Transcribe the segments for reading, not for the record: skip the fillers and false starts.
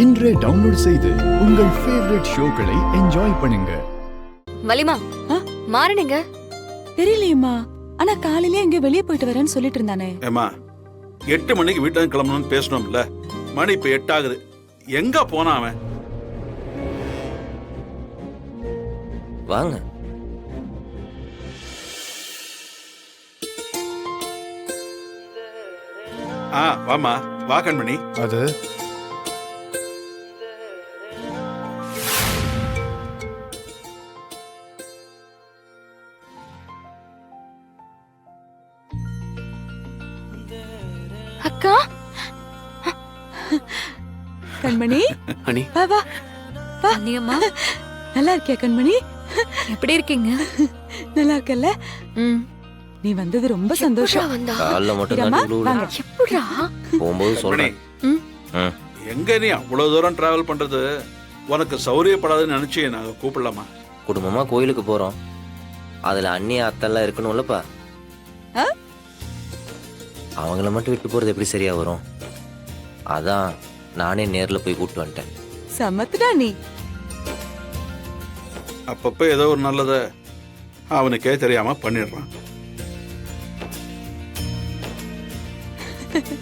இன்றே டவுன்லோட் செய்து உங்கள் ஃபேவரட் ஷோக்களை என்ஜாய் பண்ணுங்க. வலிமா மாறனுங்க தெரியலையேம்மா. ஆனா காலையில எங்க வெளியே போயிட்டு வரேன்னு சொல்லிட்டு இருந்தானே. ஏமா 8 மணிக்கு வீட்டுல கிளம்பணும்னு பேசணும்ல, மணி இப்ப 8 ஆகுது. எங்க போனா அவன்? வாங்க. வாமா, வா கண்மணி. அது அக்கா கண்மணி அனி வா வா வா. அம்மா நல்லா இருக்கியா கண்மணி? எப்படி இருக்கீங்க? நல்லா இருக்கல்ல? நீ வந்தது ரொம்ப சந்தோஷம். காலைல மட்டும் இரமா, தான் வாங்க. எப்படிடா போகும்போது கண்மணி, சொல்றேன். எங்க நீ அவ்வளவு தூரம் டிராவல் பண்றது உனக்கு சௌரியப்படாதுன்னு நினைச்சு நாங்க கூப்பிடலாமா? குடும்பமா கோயிலுக்கு போறோம். அதுல அண்ணி அத்தெல்லாம் இருக்கணும்லப்பா. ஆ? அவங்கள மட்டும் விட்டு போறது எப்படி சரியா வரும்? அதான் நானே நேர்ல போய் கூப்பிட்டு வந்துட்டேன். சமத்துடா நீ. அப்பப்ப ஏதோ ஒரு நல்லத அவனுக்கே தெரியாம பண்ணிடுறான்.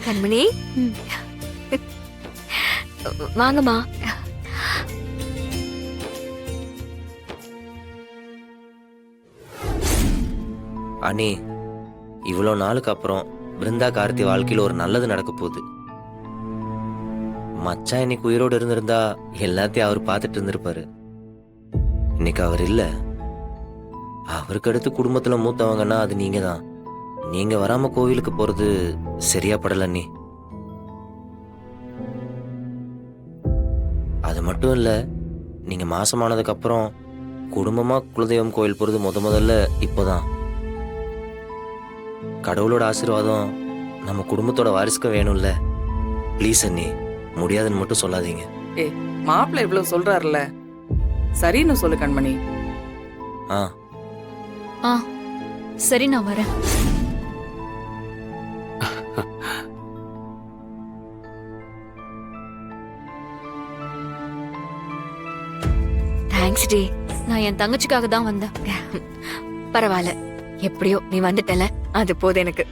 கண்மணி ம். வாங்கம்மா. அண்ணி, இவ்வளோ நாளுக்கு அப்புறம் பிருந்தா கார்த்தி வாழ்க்கையில ஒரு நல்லது நடக்க போகுது. மச்சான் இன்னைக்கு உயிரோடு இருந்திருந்தா எல்லாத்தையும் அவர் பார்த்துட்டு இருந்திருப்பாரு. இன்னைக்கு அவர் இல்ல. அவருக்கு அடுத்து குடும்பத்துல மூத்தவங்கன்னா அது நீங்க தான். நீங்க வராம கோவிலுக்கு போறது சரியா படல அண்ணி. அது மட்டும் இல்ல, நீங்க மாசமானதுக்கு அப்புறம் குடும்பமா குலதெய்வம் கோயில் போறது முதல்ல இப்போதான். கடவுளோட ஆசீர்வாதம் நம்ம குடும்பத்தோட வாரிசுக்கு வேணும்ல. ப்ளீஸ் அண்ணி, முடியாதுன்னு மட்டும் சொல்லாதீங்க. மாப்பிள்ள இவ்வளவு சொல்றாருல, சரின்னு சொல்லு கண்மணி. ஆ சரி, நான் வரேன். தேங்க்ஸ் டி. நான் என் தங்கச்சிக்காக தான் வந்தேன். பரவாயில்ல, எப்படியோ நீ வந்துட்டல, அது போதும் எனக்கு.